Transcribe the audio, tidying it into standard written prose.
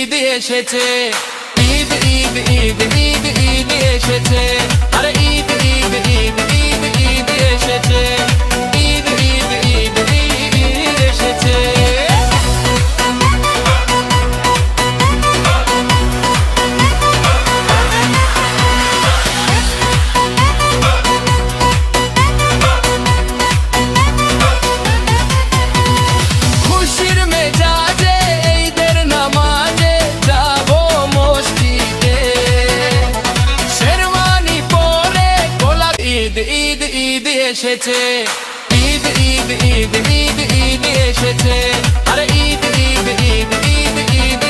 ঈদ এসেছে, ঈদ ঈদ ঈদ ঈদ ঈদ এসেছে, আরে ঈদ ঈদ ঈদ ঈদ ঈদ এসেছে, ঈদ ঈদ ঈদ ঈদ ঈদ এসেছে। খুশির মেজাজে ঈদের নামাজে যাবো মসজিদে, শেরওয়ানি পরে গোলা। ঈদ ঈদ ঈদ এসেছে, ঈদ ঈদ ঈদ ঈদ ঈদ এসেছে, আরে ঈদ ঈদ ঈদ ঈদ ঈদ